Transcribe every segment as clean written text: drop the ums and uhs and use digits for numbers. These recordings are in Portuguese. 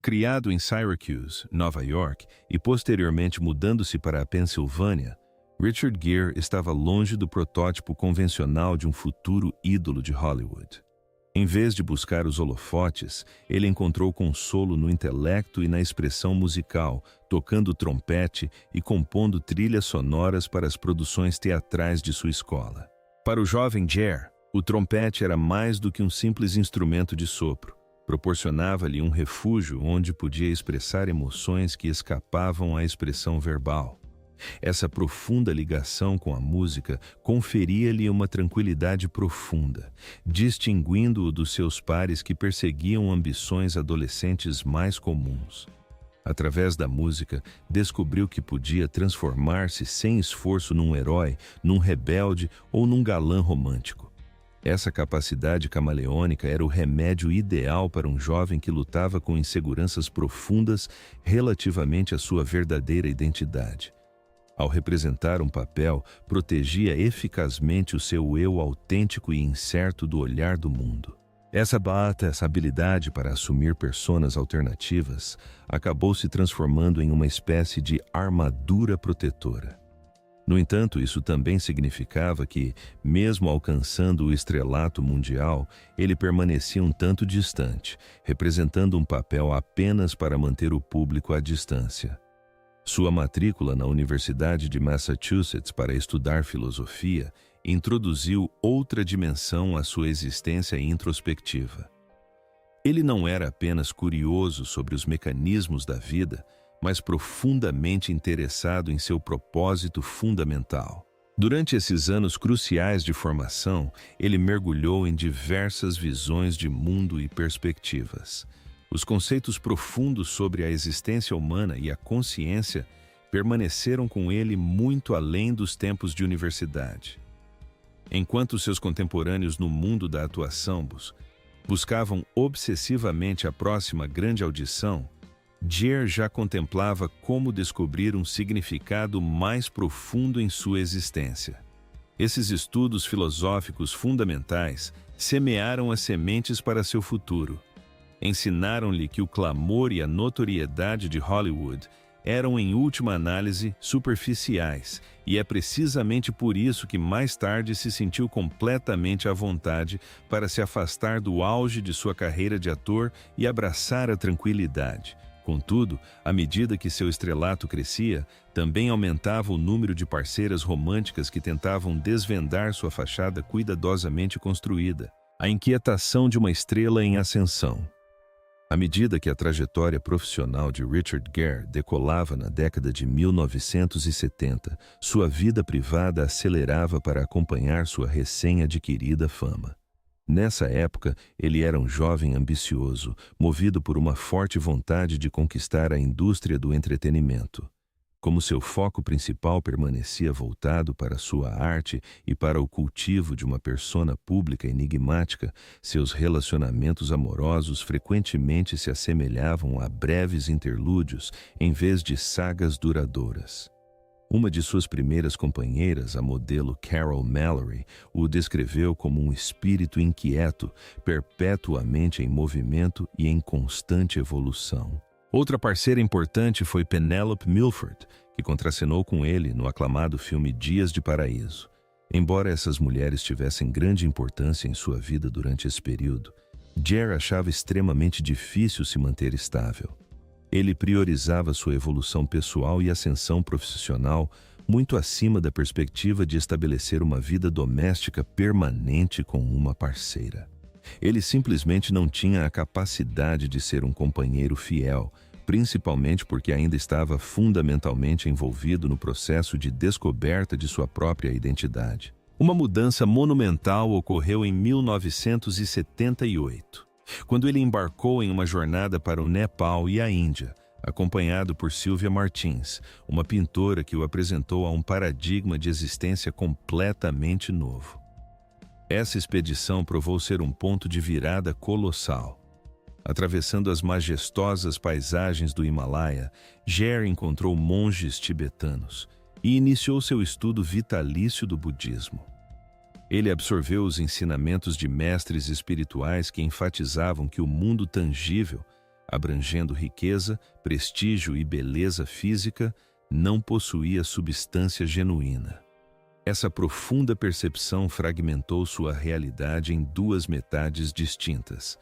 Criado em Syracuse, Nova York, e posteriormente mudando-se para a Pensilvânia, Richard Gere estava longe do protótipo convencional de um futuro ídolo de Hollywood. Em vez de buscar os holofotes, ele encontrou consolo no intelecto e na expressão musical, tocando trompete e compondo trilhas sonoras para as produções teatrais de sua escola. Para o jovem Gere, o trompete era mais do que um simples instrumento de sopro. Proporcionava-lhe um refúgio onde podia expressar emoções que escapavam à expressão verbal. Essa profunda ligação com a música conferia-lhe uma tranquilidade profunda, distinguindo-o dos seus pares que perseguiam ambições adolescentes mais comuns. Através da música, descobriu que podia transformar-se sem esforço num herói, num rebelde ou num galã romântico. Essa capacidade camaleônica era o remédio ideal para um jovem que lutava com inseguranças profundas relativamente à sua verdadeira identidade. Ao representar um papel, protegia eficazmente o seu eu autêntico e incerto do olhar do mundo. Essa habilidade para assumir personas alternativas acabou se transformando em uma espécie de armadura protetora. No entanto, isso também significava que, mesmo alcançando o estrelato mundial, ele permanecia um tanto distante, representando um papel apenas para manter o público à distância. Sua matrícula na Universidade de Massachusetts para estudar filosofia introduziu outra dimensão à sua existência introspectiva. Ele não era apenas curioso sobre os mecanismos da vida, mas profundamente interessado em seu propósito fundamental. Durante esses anos cruciais de formação, ele mergulhou em diversas visões de mundo e perspectivas. Os conceitos profundos sobre a existência humana e a consciência permaneceram com ele muito além dos tempos de universidade. Enquanto seus contemporâneos no mundo da atuação buscavam obsessivamente a próxima grande audição, Gere já contemplava como descobrir um significado mais profundo em sua existência. Esses estudos filosóficos fundamentais semearam as sementes para seu futuro. Ensinaram-lhe que o clamor e a notoriedade de Hollywood eram, em última análise, superficiais, e é precisamente por isso que mais tarde se sentiu completamente à vontade para se afastar do auge de sua carreira de ator e abraçar a tranquilidade. Contudo, à medida que seu estrelato crescia, também aumentava o número de parceiras românticas que tentavam desvendar sua fachada cuidadosamente construída. A inquietação de uma estrela em ascensão. À medida que a trajetória profissional de Richard Gere decolava na década de 1970, sua vida privada acelerava para acompanhar sua recém-adquirida fama. Nessa época, ele era um jovem ambicioso, movido por uma forte vontade de conquistar a indústria do entretenimento. Como seu foco principal permanecia voltado para sua arte e para o cultivo de uma persona pública enigmática, seus relacionamentos amorosos frequentemente se assemelhavam a breves interlúdios em vez de sagas duradouras. Uma de suas primeiras companheiras, a modelo Carol Mallory, o descreveu como um espírito inquieto, perpetuamente em movimento e em constante evolução. Outra parceira importante foi Penelope Milford, que contracenou com ele no aclamado filme Dias de Paraíso. Embora essas mulheres tivessem grande importância em sua vida durante esse período, Gere achava extremamente difícil se manter estável. Ele priorizava sua evolução pessoal e ascensão profissional muito acima da perspectiva de estabelecer uma vida doméstica permanente com uma parceira. Ele simplesmente não tinha a capacidade de ser um companheiro fiel, principalmente porque ainda estava fundamentalmente envolvido no processo de descoberta de sua própria identidade. Uma mudança monumental ocorreu em 1978, quando ele embarcou em uma jornada para o Nepal e a Índia, acompanhado por Sylvia Martins, uma pintora que o apresentou a um paradigma de existência completamente novo. Essa expedição provou ser um ponto de virada colossal. Atravessando as majestosas paisagens do Himalaia, Gere encontrou monges tibetanos e iniciou seu estudo vitalício do budismo. Ele absorveu os ensinamentos de mestres espirituais que enfatizavam que o mundo tangível, abrangendo riqueza, prestígio e beleza física, não possuía substância genuína. Essa profunda percepção fragmentou sua realidade em duas metades distintas.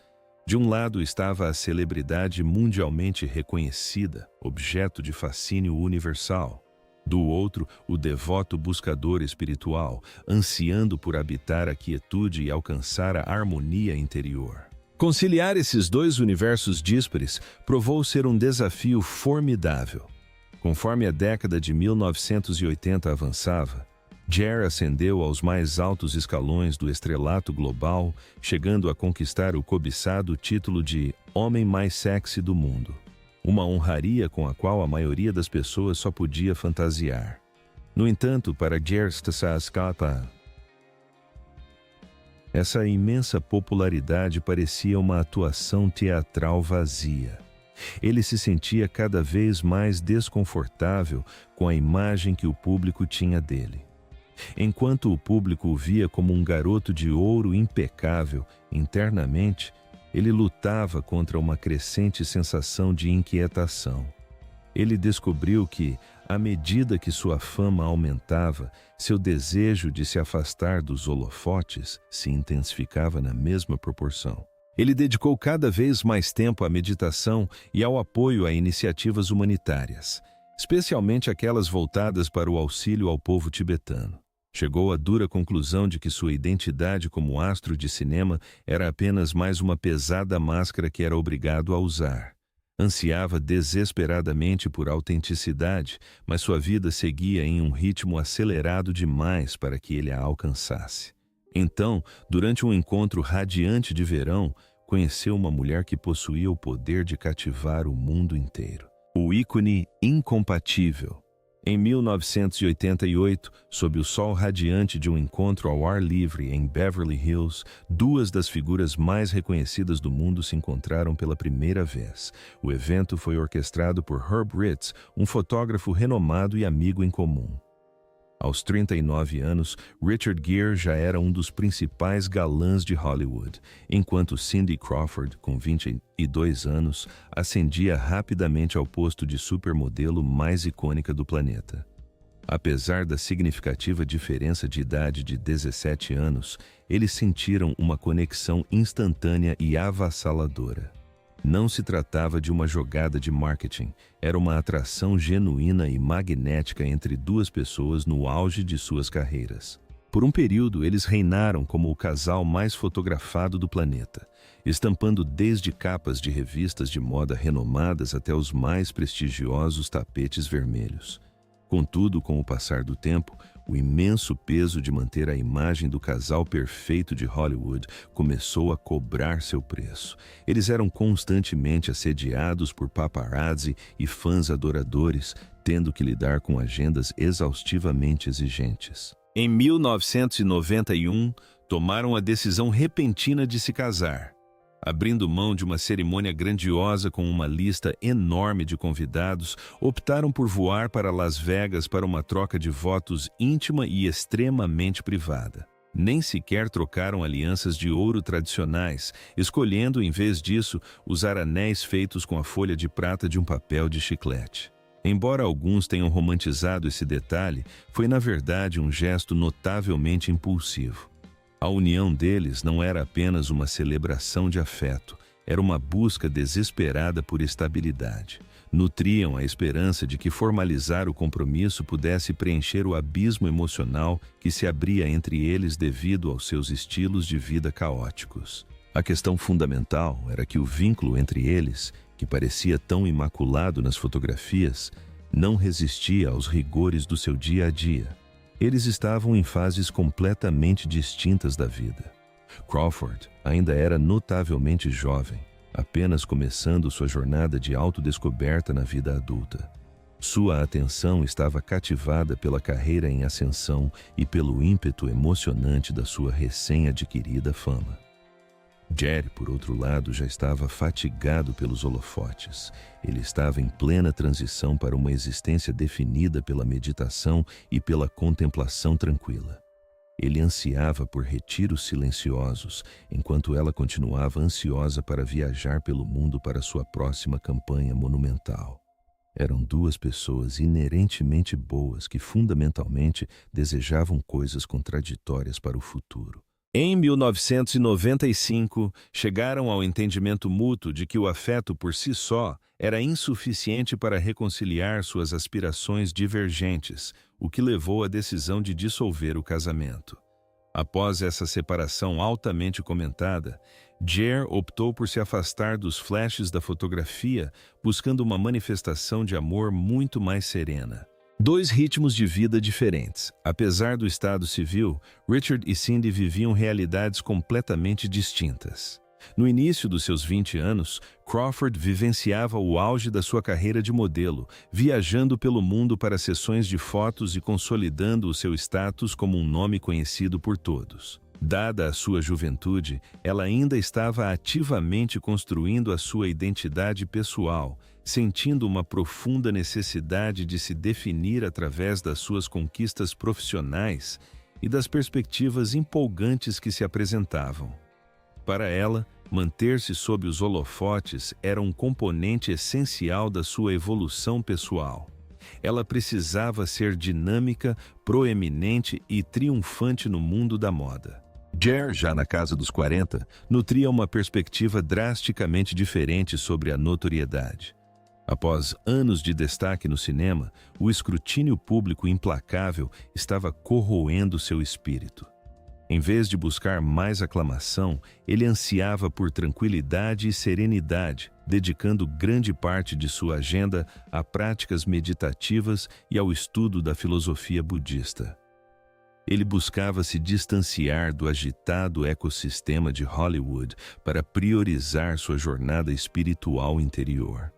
De um lado estava a celebridade mundialmente reconhecida, objeto de fascínio universal. Do outro, o devoto buscador espiritual, ansiando por habitar a quietude e alcançar a harmonia interior. Conciliar esses dois universos díspares provou ser um desafio formidável. Conforme a década de 1980 avançava, Jer ascendeu aos mais altos escalões do estrelato global, chegando a conquistar o cobiçado título de Homem Mais Sexy do Mundo, uma honraria com a qual a maioria das pessoas só podia fantasiar. No entanto, para Jer Stasskapa, essa imensa popularidade parecia uma atuação teatral vazia. Ele se sentia cada vez mais desconfortável com a imagem que o público tinha dele. Enquanto o público o via como um garoto de ouro impecável, internamente, ele lutava contra uma crescente sensação de inquietação. Ele descobriu que, à medida que sua fama aumentava, seu desejo de se afastar dos holofotes se intensificava na mesma proporção. Ele dedicou cada vez mais tempo à meditação e ao apoio a iniciativas humanitárias, especialmente aquelas voltadas para o auxílio ao povo tibetano. Chegou à dura conclusão de que sua identidade como astro de cinema era apenas mais uma pesada máscara que era obrigado a usar. Ansiava desesperadamente por autenticidade, mas sua vida seguia em um ritmo acelerado demais para que ele a alcançasse. Então, durante um encontro radiante de verão, conheceu uma mulher que possuía o poder de cativar o mundo inteiro. O ícone incompatível. Em 1988, sob o sol radiante de um encontro ao ar livre em Beverly Hills, duas das figuras mais reconhecidas do mundo se encontraram pela primeira vez. O evento foi orquestrado por Herb Ritts, um fotógrafo renomado e amigo em comum. Aos 39 anos, Richard Gere já era um dos principais galãs de Hollywood, enquanto Cindy Crawford, com 22 anos, ascendia rapidamente ao posto de supermodelo mais icônica do planeta. Apesar da significativa diferença de idade de 17 anos, eles sentiram uma conexão instantânea e avassaladora. Não se tratava de uma jogada de marketing, era uma atração genuína e magnética entre duas pessoas no auge de suas carreiras. Por um período, eles reinaram como o casal mais fotografado do planeta, estampando desde capas de revistas de moda renomadas até os mais prestigiosos tapetes vermelhos. Contudo, com o passar do tempo, o imenso peso de manter a imagem do casal perfeito de Hollywood começou a cobrar seu preço. Eles eram constantemente assediados por paparazzi e fãs adoradores, tendo que lidar com agendas exaustivamente exigentes. Em 1991, tomaram a decisão repentina de se casar. Abrindo mão de uma cerimônia grandiosa com uma lista enorme de convidados, optaram por voar para Las Vegas para uma troca de votos íntima e extremamente privada. Nem sequer trocaram alianças de ouro tradicionais, escolhendo, em vez disso, usar anéis feitos com a folha de prata de um papel de chiclete. Embora alguns tenham romantizado esse detalhe, foi na verdade um gesto notavelmente impulsivo. A união deles não era apenas uma celebração de afeto, era uma busca desesperada por estabilidade. Nutriam a esperança de que formalizar o compromisso pudesse preencher o abismo emocional que se abria entre eles devido aos seus estilos de vida caóticos. A questão fundamental era que o vínculo entre eles, que parecia tão imaculado nas fotografias, não resistia aos rigores do seu dia a dia. Eles estavam em fases completamente distintas da vida. Crawford ainda era notavelmente jovem, apenas começando sua jornada de autodescoberta na vida adulta. Sua atenção estava cativada pela carreira em ascensão e pelo ímpeto emocionante da sua recém-adquirida fama. Jerry, por outro lado, já estava fatigado pelos holofotes. Ele estava em plena transição para uma existência definida pela meditação e pela contemplação tranquila. Ele ansiava por retiros silenciosos, enquanto ela continuava ansiosa para viajar pelo mundo para sua próxima campanha monumental. Eram duas pessoas inerentemente boas que fundamentalmente desejavam coisas contraditórias para o futuro. Em 1995, chegaram ao entendimento mútuo de que o afeto por si só era insuficiente para reconciliar suas aspirações divergentes, o que levou à decisão de dissolver o casamento. Após essa separação altamente comentada, Jer optou por se afastar dos flashes da fotografia, buscando uma manifestação de amor muito mais serena. Dois ritmos de vida diferentes. Apesar do estado civil, Richard e Cindy viviam realidades completamente distintas. No início dos seus 20 anos, Crawford vivenciava o auge da sua carreira de modelo, viajando pelo mundo para sessões de fotos e consolidando o seu status como um nome conhecido por todos. Dada a sua juventude, ela ainda estava ativamente construindo a sua identidade pessoal, sentindo uma profunda necessidade de se definir através das suas conquistas profissionais e das perspectivas empolgantes que se apresentavam. Para ela, manter-se sob os holofotes era um componente essencial da sua evolução pessoal. Ela precisava ser dinâmica, proeminente e triunfante no mundo da moda. Jer, já na casa dos 40, nutria uma perspectiva drasticamente diferente sobre a notoriedade. Após anos de destaque no cinema, o escrutínio público implacável estava corroendo seu espírito. Em vez de buscar mais aclamação, ele ansiava por tranquilidade e serenidade, dedicando grande parte de sua agenda a práticas meditativas e ao estudo da filosofia budista. Ele buscava se distanciar do agitado ecossistema de Hollywood para priorizar sua jornada espiritual interior.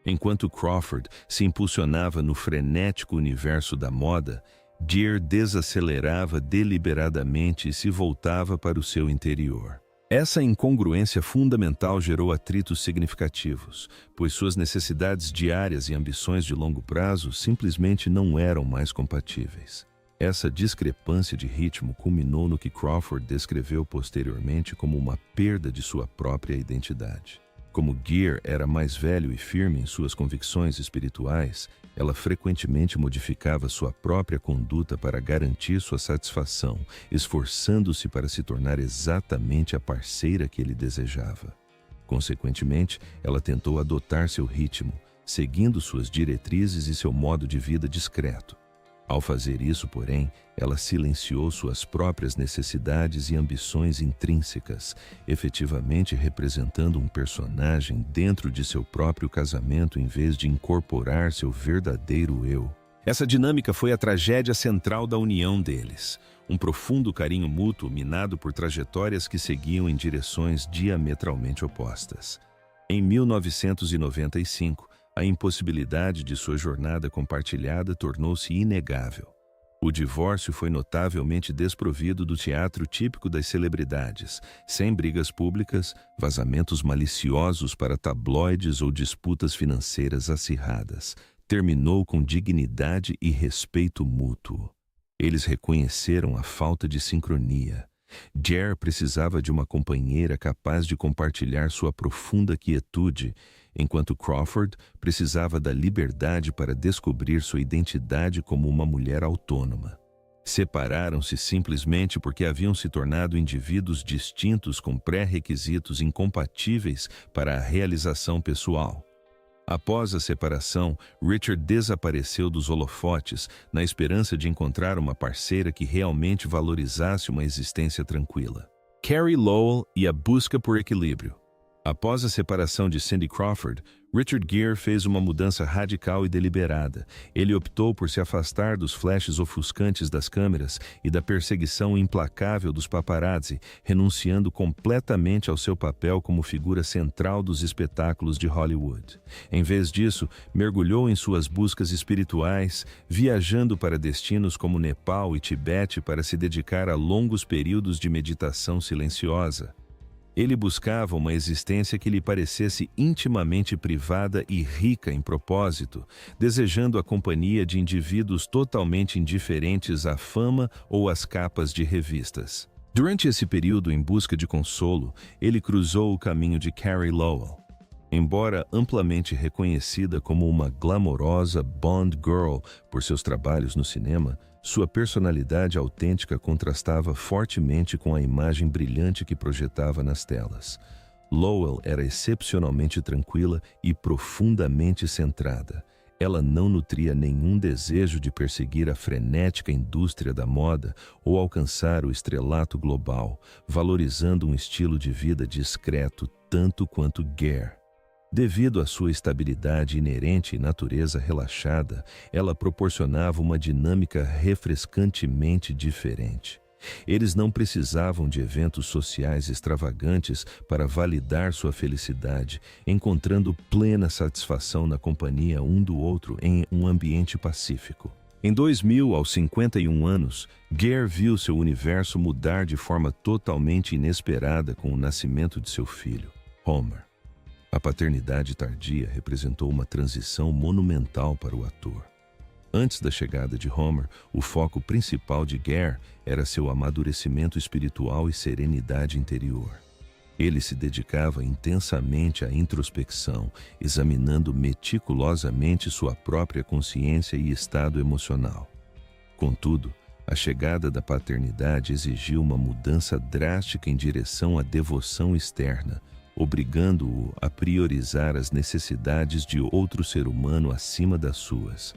Enquanto Crawford se impulsionava no frenético universo da moda, Jer desacelerava deliberadamente e se voltava para o seu interior. Essa incongruência fundamental gerou atritos significativos, pois suas necessidades diárias e ambições de longo prazo simplesmente não eram mais compatíveis. Essa discrepância de ritmo culminou no que Crawford descreveu posteriormente como uma perda de sua própria identidade. Como Gere era mais velho e firme em suas convicções espirituais, ela frequentemente modificava sua própria conduta para garantir sua satisfação, esforçando-se para se tornar exatamente a parceira que ele desejava. Consequentemente, ela tentou adotar seu ritmo, seguindo suas diretrizes e seu modo de vida discreto. Ao fazer isso, porém, ela silenciou suas próprias necessidades e ambições intrínsecas, efetivamente representando um personagem dentro de seu próprio casamento em vez de incorporar seu verdadeiro eu. Essa dinâmica foi a tragédia central da união deles, um profundo carinho mútuo minado por trajetórias que seguiam em direções diametralmente opostas. Em 1995, a impossibilidade de sua jornada compartilhada tornou-se inegável. O divórcio foi notavelmente desprovido do teatro típico das celebridades, sem brigas públicas, vazamentos maliciosos para tabloides ou disputas financeiras acirradas. Terminou com dignidade e respeito mútuo. Eles reconheceram a falta de sincronia. Jer precisava de uma companheira capaz de compartilhar sua profunda quietude, enquanto Crawford precisava da liberdade para descobrir sua identidade como uma mulher autônoma. Separaram-se simplesmente porque haviam se tornado indivíduos distintos com pré-requisitos incompatíveis para a realização pessoal. Após a separação, Richard desapareceu dos holofotes na esperança de encontrar uma parceira que realmente valorizasse uma existência tranquila. Carrie Lowell e a busca por equilíbrio. Após a separação de Cindy Crawford, Richard Gere fez uma mudança radical e deliberada. Ele optou por se afastar dos flashes ofuscantes das câmeras e da perseguição implacável dos paparazzi, renunciando completamente ao seu papel como figura central dos espetáculos de Hollywood. Em vez disso, mergulhou em suas buscas espirituais, viajando para destinos como Nepal e Tibete para se dedicar a longos períodos de meditação silenciosa. Ele buscava uma existência que lhe parecesse intimamente privada e rica em propósito, desejando a companhia de indivíduos totalmente indiferentes à fama ou às capas de revistas. Durante esse período em busca de consolo, ele cruzou o caminho de Carey Lowell. Embora amplamente reconhecida como uma glamourosa Bond girl por seus trabalhos no cinema, sua personalidade autêntica contrastava fortemente com a imagem brilhante que projetava nas telas. Lowell era excepcionalmente tranquila e profundamente centrada. Ela não nutria nenhum desejo de perseguir a frenética indústria da moda ou alcançar o estrelato global, valorizando um estilo de vida discreto tanto quanto Gare. Devido à sua estabilidade inerente e natureza relaxada, ela proporcionava uma dinâmica refrescantemente diferente. Eles não precisavam de eventos sociais extravagantes para validar sua felicidade, encontrando plena satisfação na companhia um do outro em um ambiente pacífico. Em 2000, aos 51 anos, Gare viu seu universo mudar de forma totalmente inesperada com o nascimento de seu filho, Homer. A paternidade tardia representou uma transição monumental para o ator. Antes da chegada de Homer, o foco principal de Gare era seu amadurecimento espiritual e serenidade interior. Ele se dedicava intensamente à introspecção, examinando meticulosamente sua própria consciência e estado emocional. Contudo, a chegada da paternidade exigiu uma mudança drástica em direção à devoção externa, obrigando-o a priorizar as necessidades de outro ser humano acima das suas.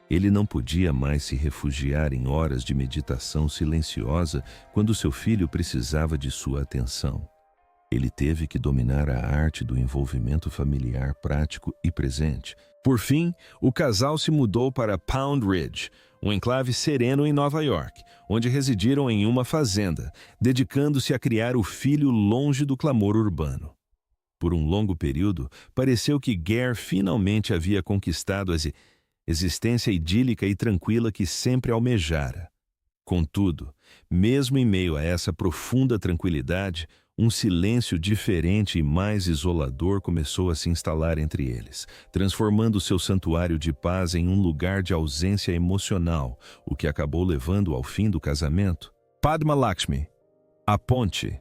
Ele não podia mais se refugiar em horas de meditação silenciosa quando seu filho precisava de sua atenção. Ele teve que dominar a arte do envolvimento familiar prático e presente. Por fim, o casal se mudou para Pound Ridge, um enclave sereno em Nova York, onde residiram em uma fazenda, dedicando-se a criar o filho longe do clamor urbano. Por um longo período, pareceu que Gare finalmente havia conquistado a existência idílica e tranquila que sempre almejara. Contudo, mesmo em meio a essa profunda tranquilidade, um silêncio diferente e mais isolador começou a se instalar entre eles, transformando seu santuário de paz em um lugar de ausência emocional, o que acabou levando ao fim do casamento. Padma Lakshmi, a ponte.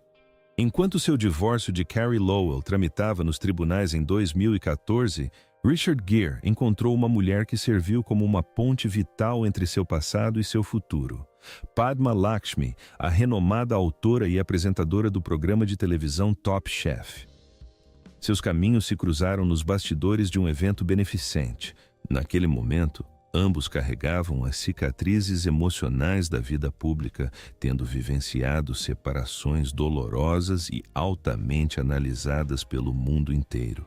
Enquanto seu divórcio de Carey Lowell tramitava nos tribunais em 2014, Richard Gere encontrou uma mulher que serviu como uma ponte vital entre seu passado e seu futuro. Padma Lakshmi, a renomada autora e apresentadora do programa de televisão Top Chef. Seus caminhos se cruzaram nos bastidores de um evento beneficente. Naquele momento, ambos carregavam as cicatrizes emocionais da vida pública, tendo vivenciado separações dolorosas e altamente analisadas pelo mundo inteiro.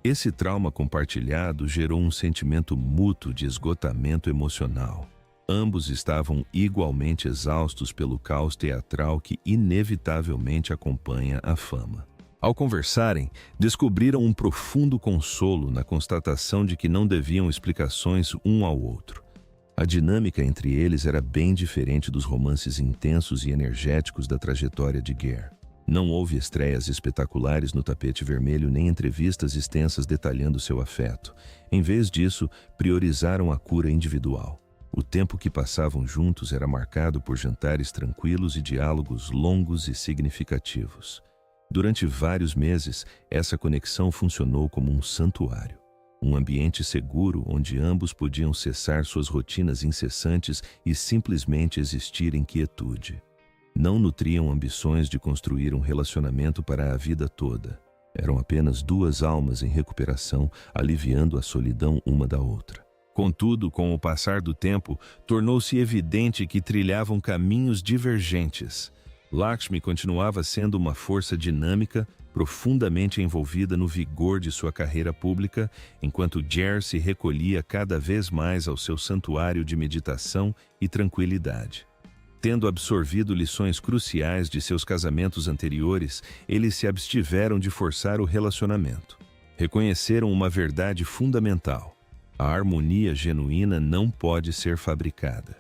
Esse trauma compartilhado gerou um sentimento mútuo de esgotamento emocional. Ambos estavam igualmente exaustos pelo caos teatral que inevitavelmente acompanha a fama. Ao conversarem, descobriram um profundo consolo na constatação de que não deviam explicações um ao outro. A dinâmica entre eles era bem diferente dos romances intensos e energéticos da trajetória de Gare. Não houve estreias espetaculares no tapete vermelho nem entrevistas extensas detalhando seu afeto. Em vez disso, priorizaram a cura individual. O tempo que passavam juntos era marcado por jantares tranquilos e diálogos longos e significativos. Durante vários meses, essa conexão funcionou como um santuário. Um ambiente seguro onde ambos podiam cessar suas rotinas incessantes e simplesmente existir em quietude. Não nutriam ambições de construir um relacionamento para a vida toda. Eram apenas duas almas em recuperação, aliviando a solidão uma da outra. Contudo, com o passar do tempo, tornou-se evidente que trilhavam caminhos divergentes. Lakshmi continuava sendo uma força dinâmica, profundamente envolvida no vigor de sua carreira pública, enquanto Gare se recolhia cada vez mais ao seu santuário de meditação e tranquilidade. Tendo absorvido lições cruciais de seus casamentos anteriores, eles se abstiveram de forçar o relacionamento. Reconheceram uma verdade fundamental: a harmonia genuína não pode ser fabricada.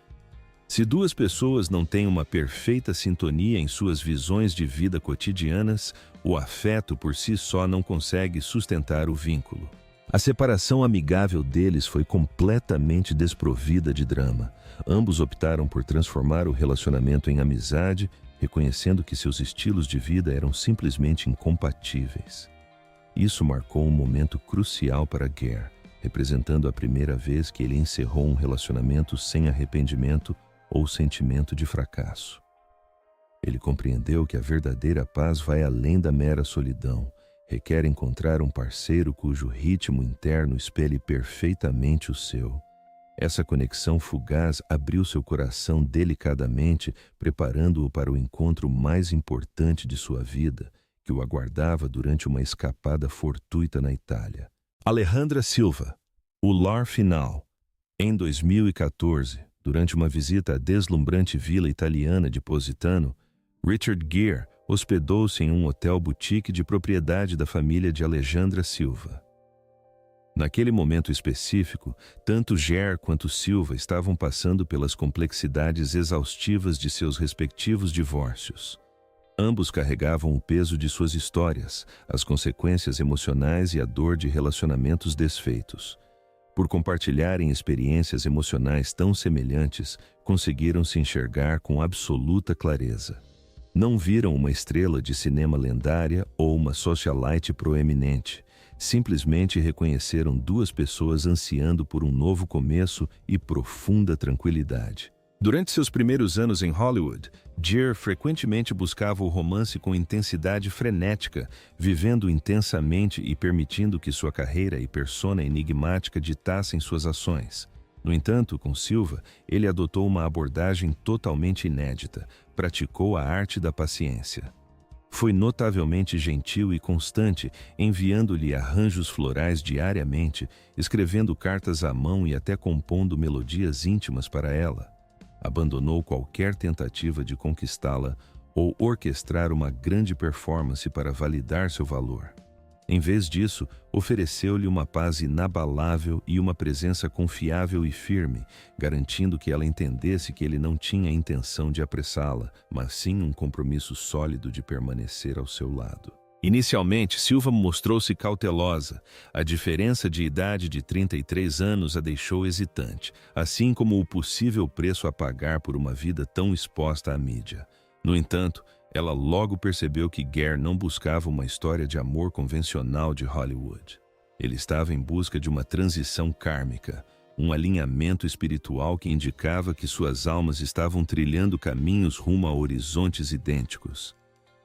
Se duas pessoas não têm uma perfeita sintonia em suas visões de vida cotidianas, o afeto por si só não consegue sustentar o vínculo. A separação amigável deles foi completamente desprovida de drama. Ambos optaram por transformar o relacionamento em amizade, reconhecendo que seus estilos de vida eram simplesmente incompatíveis. Isso marcou um momento crucial para Gare, representando a primeira vez que ele encerrou um relacionamento sem arrependimento ou sentimento de fracasso. Ele compreendeu que a verdadeira paz vai além da mera solidão, requer encontrar um parceiro cujo ritmo interno espelhe perfeitamente o seu. Essa conexão fugaz abriu seu coração delicadamente, preparando-o para o encontro mais importante de sua vida, que o aguardava durante uma escapada fortuita na Itália. Alejandra Silva, o lar final. Em 2014, durante uma visita à deslumbrante vila italiana de Positano, Richard Gere hospedou-se em um hotel boutique de propriedade da família de Alejandra Silva. Naquele momento específico, tanto Gere quanto Silva estavam passando pelas complexidades exaustivas de seus respectivos divórcios. Ambos carregavam o peso de suas histórias, as consequências emocionais e a dor de relacionamentos desfeitos. Por compartilharem experiências emocionais tão semelhantes, conseguiram se enxergar com absoluta clareza. Não viram uma estrela de cinema lendária ou uma socialite proeminente. Simplesmente reconheceram duas pessoas ansiando por um novo começo e profunda tranquilidade. Durante seus primeiros anos em Hollywood, Gere frequentemente buscava o romance com intensidade frenética, vivendo intensamente e permitindo que sua carreira e persona enigmática ditassem suas ações. No entanto, com Silva, ele adotou uma abordagem totalmente inédita, praticou a arte da paciência. Foi notavelmente gentil e constante, enviando-lhe arranjos florais diariamente, escrevendo cartas à mão e até compondo melodias íntimas para ela. Abandonou qualquer tentativa de conquistá-la ou orquestrar uma grande performance para validar seu valor. Em vez disso, ofereceu-lhe uma paz inabalável e uma presença confiável e firme, garantindo que ela entendesse que ele não tinha intenção de apressá-la, mas sim um compromisso sólido de permanecer ao seu lado. Inicialmente, Silva mostrou-se cautelosa. A diferença de idade de 33 anos a deixou hesitante, assim como o possível preço a pagar por uma vida tão exposta à mídia. No entanto, ela logo percebeu que Gere não buscava uma história de amor convencional de Hollywood. Ele estava em busca de uma transição kármica, um alinhamento espiritual que indicava que suas almas estavam trilhando caminhos rumo a horizontes idênticos.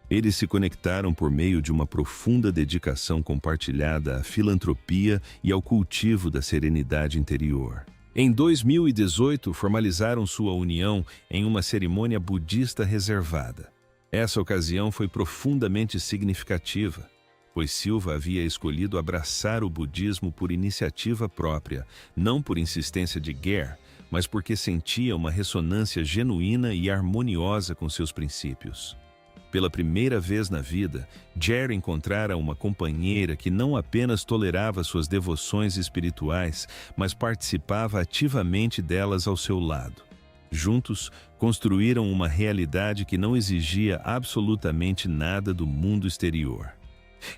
Eles se conectaram por meio de uma profunda dedicação compartilhada à filantropia e ao cultivo da serenidade interior. Em 2018, formalizaram sua união em uma cerimônia budista reservada. Essa ocasião foi profundamente significativa, pois Silva havia escolhido abraçar o budismo por iniciativa própria, não por insistência de Gere, mas porque sentia uma ressonância genuína e harmoniosa com seus princípios. Pela primeira vez na vida, Gere encontrara uma companheira que não apenas tolerava suas devoções espirituais, mas participava ativamente delas ao seu lado. Juntos, construíram uma realidade que não exigia absolutamente nada do mundo exterior.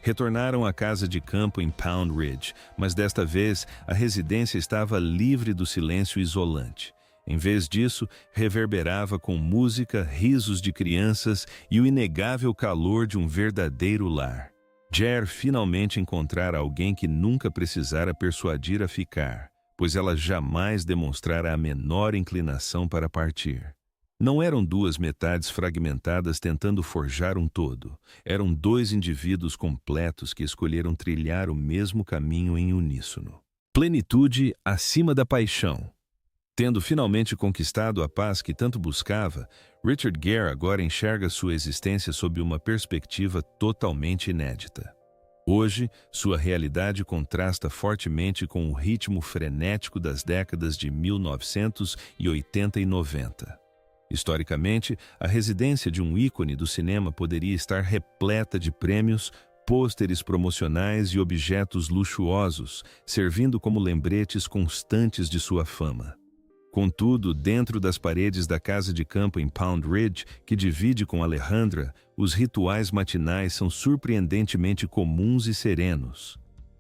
Retornaram à casa de campo em Pound Ridge, mas desta vez a residência estava livre do silêncio isolante. Em vez disso, reverberava com música, risos de crianças e o inegável calor de um verdadeiro lar. Gere finalmente encontrara alguém que nunca precisara persuadir a ficar, pois ela jamais demonstrara a menor inclinação para partir. Não eram duas metades fragmentadas tentando forjar um todo. Eram dois indivíduos completos que escolheram trilhar o mesmo caminho em uníssono. Plenitude acima da paixão. Tendo finalmente conquistado a paz que tanto buscava, Richard Gere agora enxerga sua existência sob uma perspectiva totalmente inédita. Hoje, sua realidade contrasta fortemente com o ritmo frenético das décadas de 1980 e 90. Historicamente, a residência de um ícone do cinema poderia estar repleta de prêmios, pôsteres promocionais e objetos luxuosos, servindo como lembretes constantes de sua fama. Contudo, dentro das paredes da casa de campo em Pound Ridge, que divide com Alejandra, os rituais matinais são surpreendentemente comuns e serenos.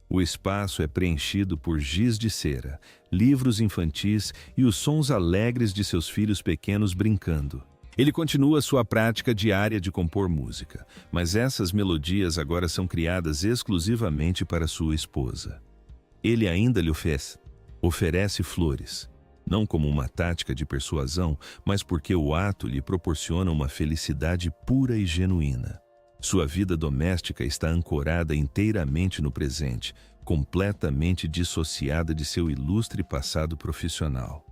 O espaço é preenchido por giz de cera, livros infantis e os sons alegres de seus filhos pequenos brincando. Ele continua sua prática diária de compor música, mas essas melodias agora são criadas exclusivamente para sua esposa. Ele ainda lhe oferece flores, não como uma tática de persuasão, mas porque o ato lhe proporciona uma felicidade pura e genuína. Sua vida doméstica está ancorada inteiramente no presente, completamente dissociada de seu ilustre passado profissional.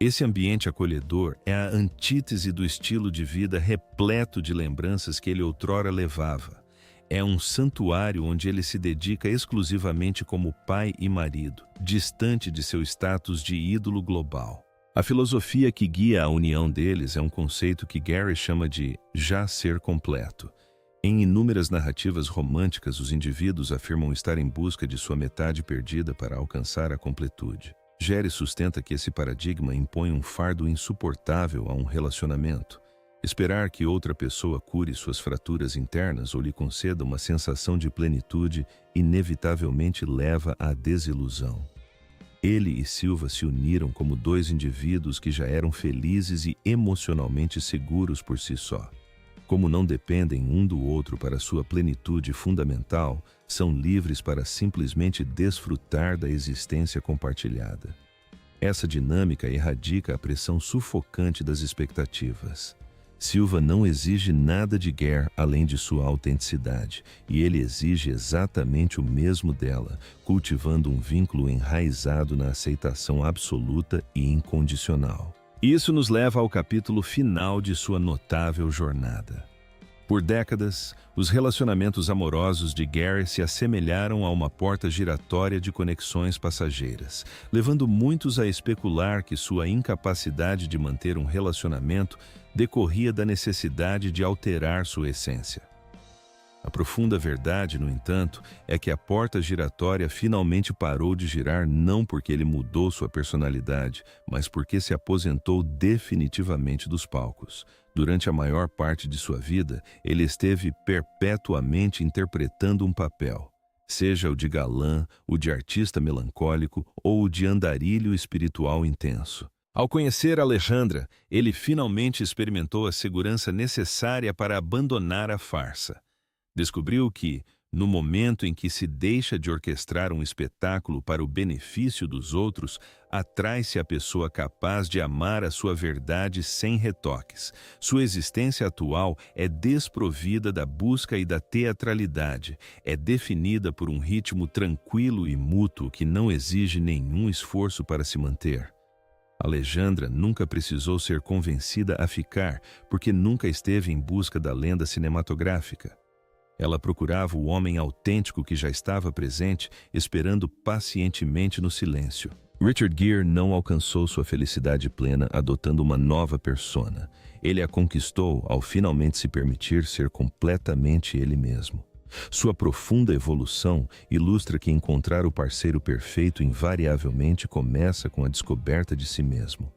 Esse ambiente acolhedor é a antítese do estilo de vida repleto de lembranças que ele outrora levava. É um santuário onde ele se dedica exclusivamente como pai e marido, distante de seu status de ídolo global. A filosofia que guia a união deles é um conceito que Gary chama de já ser completo. Em inúmeras narrativas românticas, os indivíduos afirmam estar em busca de sua metade perdida para alcançar a completude. Gary sustenta que esse paradigma impõe um fardo insuportável a um relacionamento. Esperar que outra pessoa cure suas fraturas internas ou lhe conceda uma sensação de plenitude inevitavelmente leva à desilusão. Ele e Silva se uniram como dois indivíduos que já eram felizes e emocionalmente seguros por si só. Como não dependem um do outro para sua plenitude fundamental, são livres para simplesmente desfrutar da existência compartilhada. Essa dinâmica erradica a pressão sufocante das expectativas. Silva não exige nada de Gare além de sua autenticidade, e ele exige exatamente o mesmo dela, cultivando um vínculo enraizado na aceitação absoluta e incondicional. Isso nos leva ao capítulo final de sua notável jornada. Por décadas, os relacionamentos amorosos de Gary se assemelharam a uma porta giratória de conexões passageiras, levando muitos a especular que sua incapacidade de manter um relacionamento decorria da necessidade de alterar sua essência. A profunda verdade, no entanto, é que a porta giratória finalmente parou de girar não porque ele mudou sua personalidade, mas porque se aposentou definitivamente dos palcos. Durante a maior parte de sua vida, ele esteve perpetuamente interpretando um papel, seja o de galã, o de artista melancólico ou o de andarilho espiritual intenso. Ao conhecer Alejandra, ele finalmente experimentou a segurança necessária para abandonar a farsa. Descobriu que, no momento em que se deixa de orquestrar um espetáculo para o benefício dos outros, atrai-se a pessoa capaz de amar a sua verdade sem retoques. Sua existência atual é desprovida da busca e da teatralidade, é definida por um ritmo tranquilo e mútuo que não exige nenhum esforço para se manter. Alejandra nunca precisou ser convencida a ficar, porque nunca esteve em busca da lenda cinematográfica. Ela procurava o homem autêntico que já estava presente, esperando pacientemente no silêncio. Richard Gere não alcançou sua felicidade plena adotando uma nova persona. Ele a conquistou ao finalmente se permitir ser completamente ele mesmo. Sua profunda evolução ilustra que encontrar o parceiro perfeito invariavelmente começa com a descoberta de si mesmo.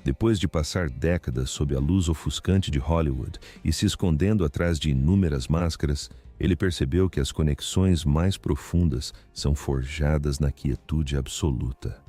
Depois de passar décadas sob a luz ofuscante de Hollywood e se escondendo atrás de inúmeras máscaras, ele percebeu que as conexões mais profundas são forjadas na quietude absoluta.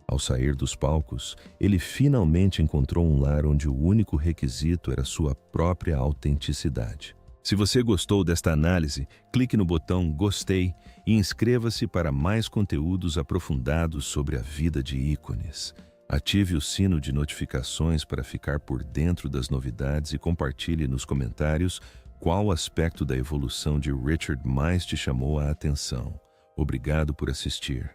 Ao sair dos palcos, ele finalmente encontrou um lar onde o único requisito era sua própria autenticidade. Se você gostou desta análise, clique no botão Gostei e inscreva-se para mais conteúdos aprofundados sobre a vida de ícones. Ative o sino de notificações para ficar por dentro das novidades e compartilhe nos comentários qual aspecto da evolução de Richard mais te chamou a atenção. Obrigado por assistir.